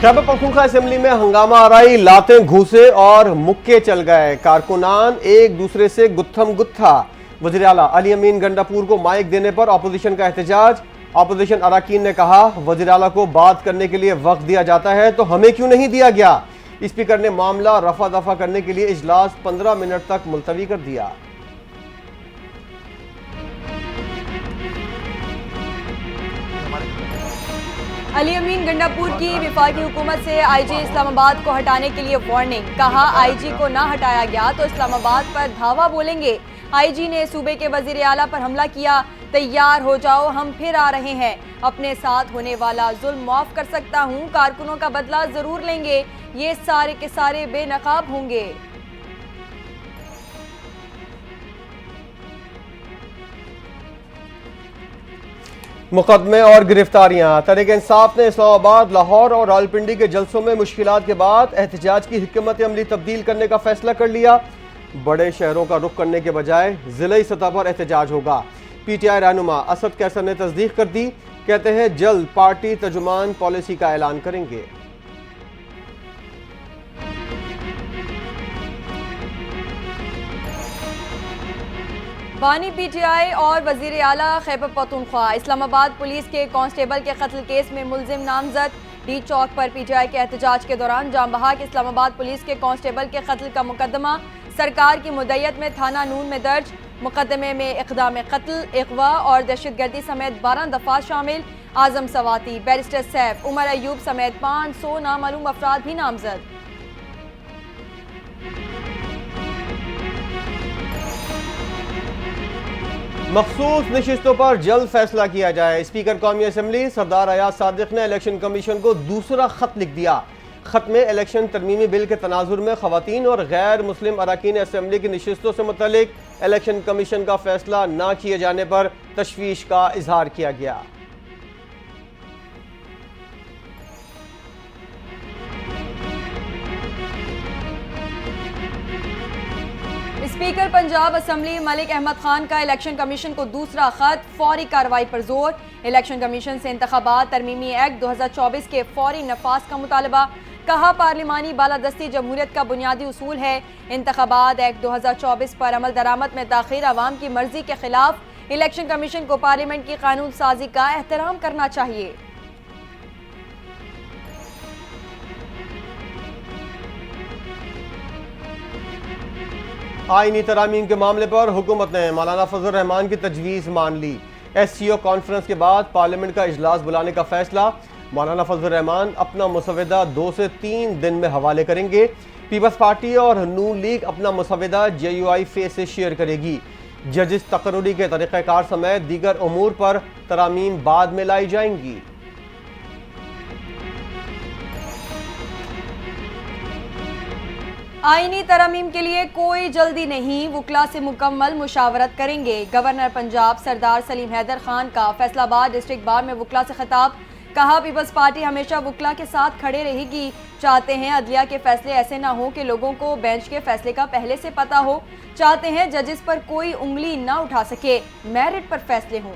Khyber Pakhtunkhwa assembly में हंगामा आराई, लातें घूसे और मुक्के चल गए। कारकुनान एक दूसरे से गुत्थम गुत्था। वज़ीर आला अली अमीन गंडापुर को माइक देने पर अपोजिशन का एहतजाज। अपोजिशन अराकीन ने कहा, वज़ीर आला को बात करने के लिए वक्त दिया जाता है तो हमें क्यों नहीं दिया गया। स्पीकर ने मामला रफा दफा करने के लिए इजलास 15 मिनट तक मुलतवी कर दिया। अली अमीन गंडापुर की विफाकी हुकूमत से आईजी इस्लामाबाद को हटाने के लिए वार्निंग। कहा, आईजी को ना हटाया गया तो इस्लामाबाद पर धावा बोलेंगे। आईजी ने सूबे के वजीर आला पर हमला किया। तैयार हो जाओ, हम फिर आ रहे हैं। अपने साथ होने वाला जुल्म माफ कर सकता हूँ, कारकुनों का बदला जरूर लेंगे। ये सारे के सारे बेनकाब होंगे। मुकदमे और गिरफ्तारियां। तहरीक इंसाफ ने इस्लामाबाद, लाहौर और रावलपिंडी के जलसों में मुश्किलात के बाद एहतजाज की हिकमत अमली तब्दील करने का फैसला कर लिया। बड़े शहरों का रुख करने के बजाय जिले सतह पर एहतजाज होगा। PTI रहनुमा असद कैसर ने तस्दीक कर दी। कहते हैं जल्द पार्टी तर्जुमान पॉलिसी का ऐलान करेंगे। बानी PTI और वजीर आला खैबर पख्तूनख्वा। इस्लामाबाद पुलिस के कांस्टेबल के कत्ल केस में मुलजिम नामजद। डी चौक पर PTI के एहतजाज के दौरान जाम बहक इस्लामाबाद पुलिस के कांस्टेबल के कत्ल का मुकदमा सरकार की मुद्दत में थाना नून में दर्ज। मुकदमे में इक़दाम कत्ल, अगवा और दहशतगर्दी समेत 12 दफा शामिल। आजम सवाती, बैरिस्टर सैफ, उमर अयूब समेत 500 नामालूम अफराद भी नामजद। मखसूस नशिस्तों पर जल्द फैसला किया जाए। स्पीकर कौमी असम्बली सरदार अयाज सादिक ने इलेक्शन कमीशन को दूसरा खत लिख दिया। खत में इलेक्शन तरमीमी बिल के तनाजुर में खवातीन और गैर मुस्लिम अरकान असम्बली की नशिस्तों से मुतल्लिक इलेक्शन कमीशन का फैसला न किए जाने पर तशवीश का इजहार किया गया। स्पीकर पंजाब असम्बली मलिक अहमद खान का इलेक्शन कमीशन को दूसरा खत, फौरी कार्रवाई पर जोर। इलेक्शन कमीशन से इंतखाबात तरमीमी एक्ट 2024 के फौरी नफाज का मुतालबा। कहा, पार्लिमानी बालादस्ती जमहूरियत का बुनियादी उसूल है। इंतखाबात एक्ट 2024 पर अमल दरामद में ताखीर अवाम की मर्जी के खिलाफ। इलेक्शन कमीशन को पार्लियामेंट की कानून साजी का एहतराम करना चाहिए। आईनी तरामीम के मामले पर हुकूमत ने मौलाना फजल रहमान की तजवीज़ मान ली। SCO कॉन्फ्रेंस के बाद पार्लियामेंट का इजलास बुलाने का फैसला। मौलाना फजल रहमान अपना मुसविदा 2 से 3 दिन में हवाले करेंगे। पीपल्स पार्टी और नून लीग अपना मुसविदा JUI फेस से शेयर करेगी। जजिस तकर्रुरी के तरीक़ाकार समेत दीगर उमूर पर तरामीम बाद में लाई जाएंगी। आईनी तरमीम के लिए कोई जल्दी नहीं, वुकला से मुकम्मल मुशावरत करेंगे। गवर्नर पंजाब सरदार सलीम हैदर खान का फैसलाबाद डिस्ट्रिक्ट बार में वुकला से खिताब। कहा, पीपल्स पार्टी हमेशा वुकला के साथ खड़े रहेगी। चाहते हैं अदलिया के फैसले ऐसे ना हो कि लोगों को बेंच के फैसले का पहले से पता हो। चाहते हैं जजिस पर कोई उंगली ना उठा सके, मेरिट पर फैसले हों।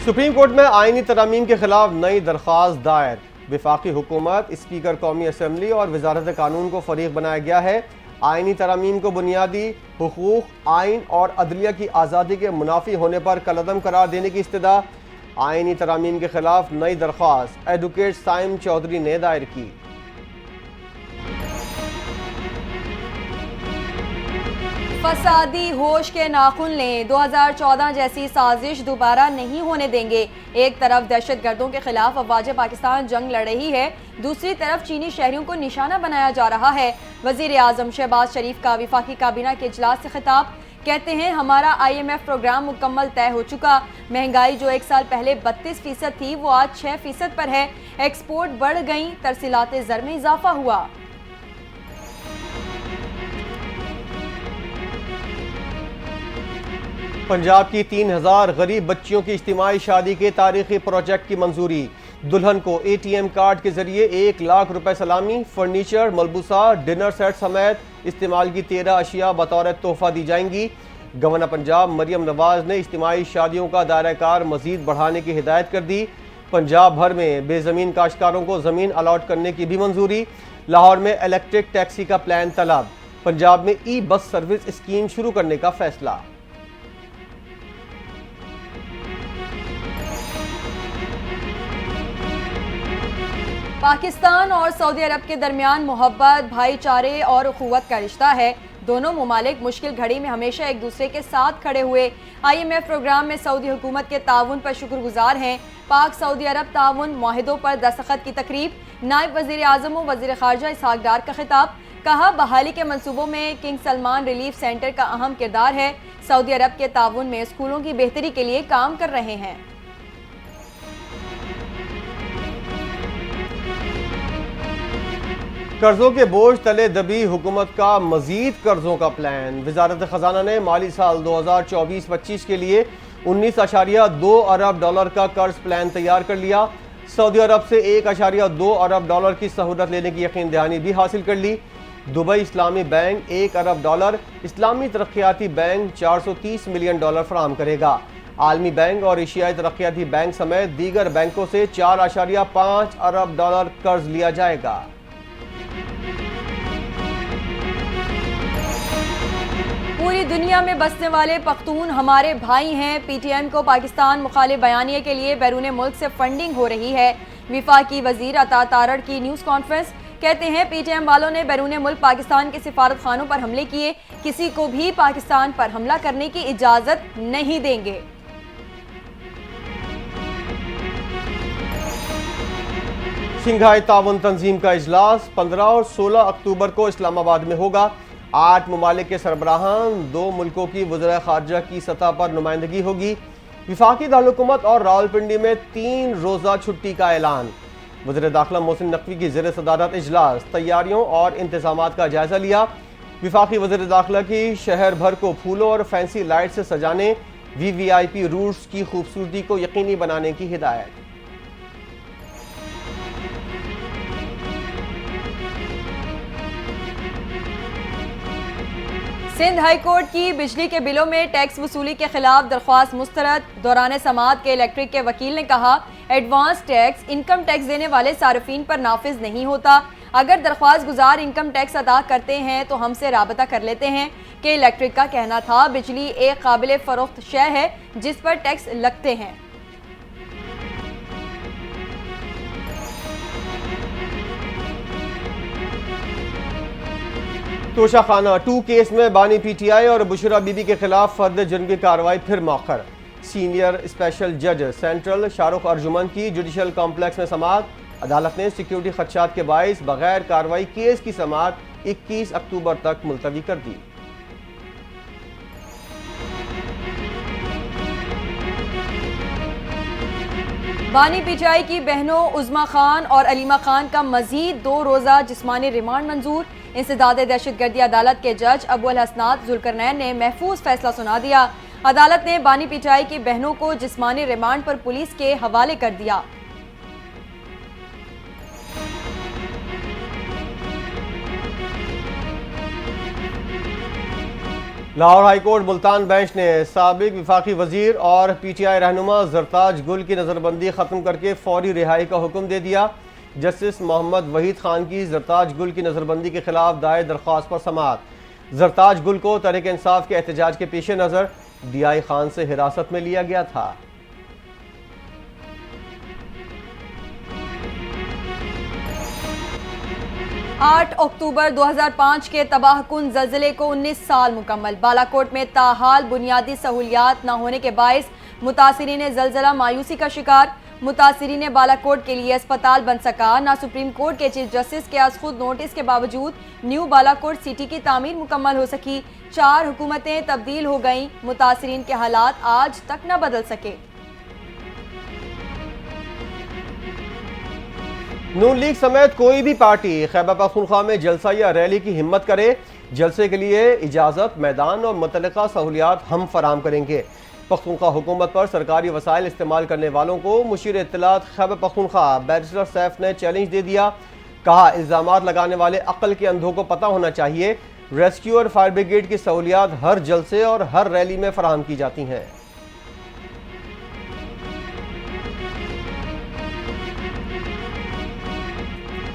सुप्रीम कोर्ट में आईनी तरामीम के खिलाफ नई दरख्वास्त दायर। विफाकी हुकूमत, स्पीकर कौमी असम्बली और वजारत कानून को फरीक बनाया गया है। आईनी तरामीम को बुनियादी हुकूक, आइन और अदलिया की आज़ादी के मुनाफी होने पर कलअदम करार देने की इस्तदा। आईनी तरामीम के खिलाफ नई दरख्वास्त एडवोकेट साइम चौधरी ने दायर की। फसादी होश के नाखून लें, 2014 जैसी साजिश दोबारा नहीं होने देंगे। एक तरफ दहशत गर्दों के खिलाफ अफवाज पाकिस्तान जंग लड़ रही है, दूसरी तरफ चीनी शहरियों को निशाना बनाया जा रहा है। वजीर आजम शहबाज शरीफ का विफाकी काबीना के इजलास से खिताब। कहते हैं, हमारा IMF प्रोग्राम मुकम्मल तय हो चुका। महंगाई जो 1 साल पहले 32% थी वो आज 6% पर है। एक्सपोर्ट बढ़ गई, तरसीलात ज़र में इजाफा हुआ। पंजाब की 3000 गरीब बच्चियों की इज्तिमाई शादी के तारीखी प्रोजेक्ट की मंजूरी। दुल्हन को ATM कार्ड के जरिए 1 लाख रुपए सलामी, फर्नीचर, मलबूसा, डिनर सेट समेत इस्तेमाल की 13 अशिया बतौर तोहफा दी जाएंगी। गवर्नर पंजाब मरियम नवाज ने इज्तिमाई शादियों का दायरा कार मजीद बढ़ाने की हिदायत कर दी। पंजाब भर में बेजमीन काश्तकारों को जमीन अलॉट करने की भी मंजूरी। लाहौर में इलेक्ट्रिक टैक्सी का प्लान तलब। पंजाब में ई बस सर्विस स्कीम शुरू करने का फैसला। पाकिस्तान और सऊदी अरब के दरमियान मोहब्बत, भाईचारे और अखुवत का रिश्ता है। दोनों ममालिक मुश्किल घड़ी में हमेशा एक दूसरे के साथ खड़े हुए। IMF प्रोग्राम में सऊदी हुकूमत के ताउन पर शुक्रगुजार हैं। पाक सऊदी अरब ताउन माहिदों पर दस्तखत की तकरीब। नायब वज़ीर आज़म व वज़ीर ख़ारजा इसहाक डार का खिताब। कहा, बहाली के मंसूबों में किंग सलमान रिलीफ सेंटर का अहम किरदार है। सऊदी अरब के ताउन में स्कूलों की बेहतरी के लिए काम कर रहे हैं। कर्जों के बोझ तले दबी हुकूमत का मजीद कर्जों का प्लान। वजारत खजाना ने माली साल 2024-25 के लिए 19.2 अरब डॉलर का कर्ज प्लान तैयार कर लिया। सऊदी अरब से 1.2 अरब डॉलर की सहूलत लेने की यकीन दहानी भी हासिल कर ली। दुबई इस्लामी बैंक 1 अरब डॉलर, इस्लामी तरक्याती बैंक 430 मिलियन डॉलर फराम करेगा। आलमी बैंक और एशियाई तरक्याती बैंक समेत दीगर बैंकों से 4.5 अरब डॉलर कर्ज लिया जाएगा। पूरी दुनिया में बसने वाले पख्तून हमारे भाई हैं। PTM को पाकिस्तान मुखालिफ बयानिए के लिए बैरून मुल्क से फंडिंग हो रही है। विफाकी वजीर अता तारड़ की न्यूज़ कॉन्फ्रेंस। कहते हैं, PTM वालों ने बैरून मुल्क पाकिस्तान के सिफारत खानों पर हमले किए। किसी को भी पाकिस्तान पर हमला करने की इजाज़त नहीं देंगे। शंघाई ताउन तंजीम का इजलास 15 और 16 अक्टूबर को इस्लामाबाद में होगा। 8 ममालिक के सरबराहान, 2 मुल्कों की वज़ीर ख़ारजा की सतह पर नुमाइंदगी होगी। विफाकी दारुल-हुकूमत और रावलपिंडी में 3 रोज़ा छुट्टी का ऐलान। वज़ीर दाखिला मोहसिन नकवी की ज़ेर सदारत इजलास तैयारियों और इंतज़ामात का जायज़ा लिया। विफाकी वज़ीर दाखिला की शहर भर को फूलों और फैंसी लाइट से सजाने, VVIP रूट्स की खूबसूरती को यकीनी बनाने की हिदायत। सिंध हाई कोर्ट की बिजली के बिलों में टैक्स वसूली के खिलाफ दरख्वास्त मुस्तरद। दौरान समाअत के इलेक्ट्रिक के वकील ने कहा, एडवांस टैक्स इनकम टैक्स देने वाले सार्फिन पर नाफिज नहीं होता। अगर दरख्वास्त गुजार इनकम टैक्स अदा करते हैं तो हमसे राबता कर लेते हैं। कि इलेक्ट्रिक का कहना था, बिजली एक काबिल फरोख्त शय है जिस पर टैक्स लगते हैं। तोशाखाना 2 केस में बानी PTI और बुशरा बीबी के खिलाफ फर्द जुर्म की कार्रवाई फिर मौखर। सीनियर स्पेशल जज सेंट्रल शाहरुख अर्जुमन की जुडिशल कॉम्प्लेक्स में समाअत। अदालत ने सिक्योरिटी खदशात के बाइस बगैर कार्रवाई केस की समाअत 21 अक्टूबर तक मुलतवी कर दी। बानी PTI की बहनों उज़मा खान और अलीमा खान का मजीद 2 रोज़ा जिस्मानी रिमांड मंजूर। इंसदाद दहशतगर्दी अदालत के जज अबुल हसनात जुल्करनैन ने महफूज फैसला सुना दिया। अदालत ने बानी PTI की बहनों को जिस्मानी रिमांड पर पुलिस के हवाले कर दिया। लाहौर हाईकोर्ट मुल्तान बेंच ने साबिक विफाकी वजीर और PTI रहनुमा जरताज गुल की नज़रबंदी ख़त्म करके फौरी रिहाई का हुक्म दे दिया। जस्टिस मोहम्मद वहीद खान की जरताज गुल की नज़रबंदी के खिलाफ दायर दरख्वास्त पर समाअत। जरताज गुल को तहरीक इंसाफ के एहतजाज के पेश नज़र DI खान से हिरासत में लिया गया था। 8 अक्टूबर 2005 के तबाहकुन ज़लज़ले को 19 साल मुकम्मल। बालाकोट में ताहाल बुनियादी सहूलियात न होने के बायस मुतासिरीन ज़लज़ला मायूसी का शिकार। मुतासिरीन बालाकोट के लिए अस्पताल बन सका ना। सुप्रीम कोर्ट के चीफ जस्टिस के आज खुद नोटिस के बावजूद न्यू बालाकोट सिटी की तामीर मुकम्मल हो सकी। 4 हुकूमतें तब्दील हो गईं, मुतासिरीन के हालात आज तक न बदल सके। नून लीग समेत कोई भी पार्टी खैबर पख्तूनख्वा में जलसा या रैली की हिम्मत करे, जलसे के लिए इजाज़त, मैदान और मुतल्लिका सहूलियात हम फराम करेंगे। पख्तूनख्वा हुकूमत पर सरकारी वसाइल इस्तेमाल करने वालों को मुशीर इत्तलात खैबर पख्तूनख्वा बैरिस्टर सैफ ने चैलेंज दे दिया। कहा, इल्ज़ामात लगाने वाले अक्ल के अंधों को पता होना चाहिए रेस्क्यू और फायर ब्रिगेड की सहूलियात हर जलसे और हर रैली में फराहम की जाती हैं।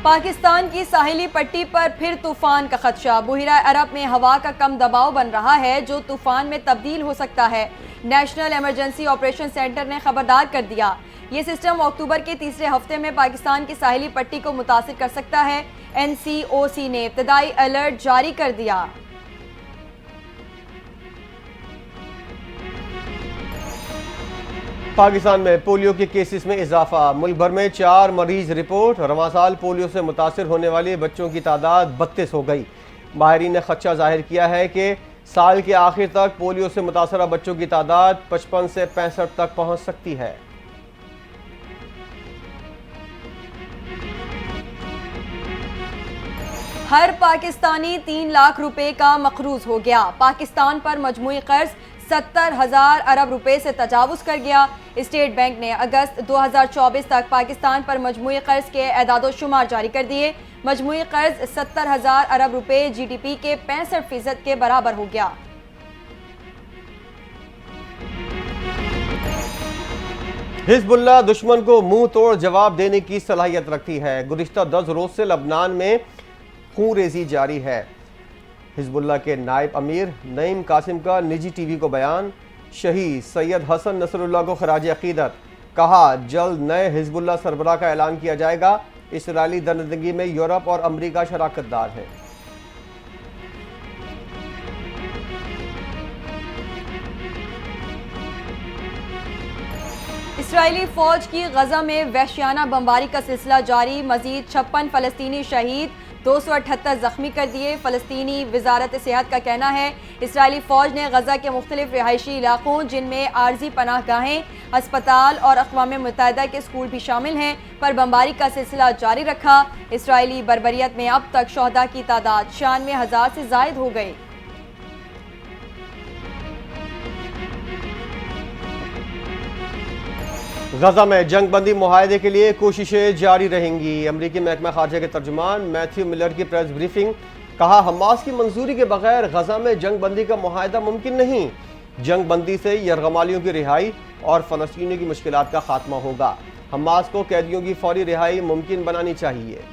पाकिस्तान की साहिली पट्टी पर फिर तूफान का खदशा। बुहिरा अरब में हवा का कम दबाव बन रहा है जो तूफान में तब्दील हो सकता है। नेशनल इमरजेंसी ऑपरेशन सेंटर ने खबरदार कर दिया। ये सिस्टम अक्टूबर के तीसरे हफ्ते में पाकिस्तान की साहिली पट्टी को मुतासिर कर सकता है। NCOC ने इब्तदाई अलर्ट जारी कर दिया। पाकिस्तान में पोलियो के केसेस में इजाफा। मुल्क भर में 4 मरीज रिपोर्ट। रवां साल पोलियो से मुतासर होने वाले बच्चों की तादाद 32 हो गई। माहिरीन ने खदशा जाहिर किया है कि साल के आखिर तक पोलियो से मुतासरा बच्चों की तादाद 55 से 65 तक पहुंच सकती है। हर पाकिस्तानी 3 लाख रुपए का मकरूज हो गया। पाकिस्तान पर मजमूई कर्ज 70,000 अरब रुपए से तजावुज कर गया। स्टेट बैंक ने अगस्त 2024 तक पाकिस्तान पर मजमूई कर्ज के एदादो शुमार जारी कर दिए। मजमूई कर्ज 70,000 अरब रुपए GDP के 65% के बराबर हो गया। हिजबुल्लाह दुश्मन को मुंह तोड़ जवाब देने की सलाहियत रखती है। गुज़िश्ता 10 रोज से लबनान में खून रेजी जारी है। हिजबुल्लाह के नायब अमीर नईम कासिम का निजी TV को बयान। शहीद सैयद हसन नसरुल्लाह को खराज अकीदत। कहा जल्द नए हिजबुल्लाह सरबराह का ऐलान किया जाएगा। इसराइली दरनदंगी में यूरोप और अमरीका शराकतदार है। इसराइली फौज की गजा में वहशियाना बमबारी का सिलसिला जारी। मजीद 56 फलस्तीनी शहीद, 278 जख्मी कर दिए। फलस्तीनी वजारत सेहत का कहना है इसराइली फौज ने गजा के मुख्तलिफ रिहायशी इलाकों जिनमें आर्जी पनाहगाहें, अस्पताल और अक़वाम मुत्तहिदा के स्कूल भी शामिल हैं पर बमबारी का सिलसिला जारी रखा। इसराइली बर्बरियत में अब तक शहदा की तादाद 96,000 से जायद हो गई। गजा में जंग बंदी मुआहदे के लिए कोशिशें जारी रहेंगी। अमरीकी महकमा खारजा के तर्जुमान मैथ्यू मिलर की प्रेस ब्रीफिंग। कहा हमास की मंजूरी के बगैर गजा में जंग बंदी का मुआहदा मुमकिन नहीं। जंग बंदी से यरगमालियों की रिहाई और फलस्तीनियों की मुश्किलात का खात्मा होगा। हमास को कैदियों की फौरी रिहाई मुमकिन बनानी चाहिए।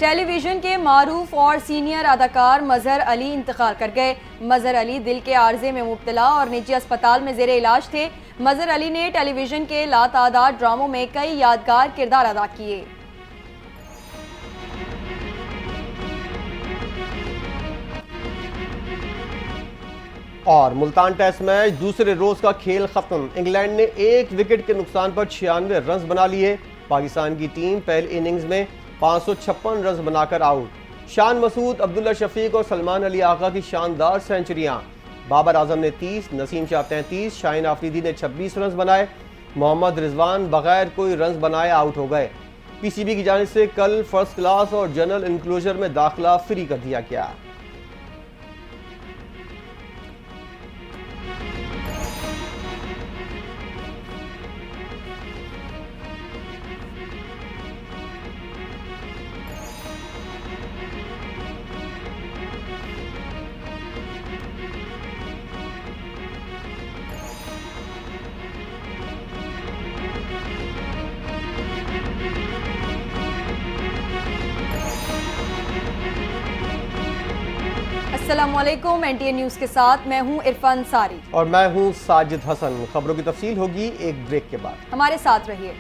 टेलीविजन के मारूफ और सीनियर अदाकार मजहर अली इंतकाल कर गए। मजहर अली दिल के आर्जे में मुब्तला और निजी अस्पताल में जेर इलाज थे। मजहर अली ने टेलीविजन के लातादाद ड्रामों में कई यादगार किरदार अदा किए। और मुल्तान टेस्ट मैच दूसरे रोज का खेल खत्म। इंग्लैंड ने 1 विकेट के नुकसान पर 96 रन बना लिए। पाकिस्तान की टीम पहली इनिंग्स में 556 रन बनाकर आउट। शान मसूद, अब्दुल्ला शफीक और सलमान अली आगा की शानदार सेंचुरियां। बाबर आजम ने 30, नसीम शाह 33, शाहीन आफरीदी ने 26 रन बनाए। मोहम्मद रिजवान बगैर कोई रन बनाए आउट हो गए। PCB की जानिब से कल फर्स्ट क्लास और जनरल इंक्लूजर में दाखिला फ्री कर दिया गया। अस्सलामुअलैकुम, NTA न्यूज़ के साथ मैं हूं इरफान सारी और मैं हूं साजिद हसन। खबरों की तफसील होगी एक ब्रेक के बाद। हमारे साथ रहिए।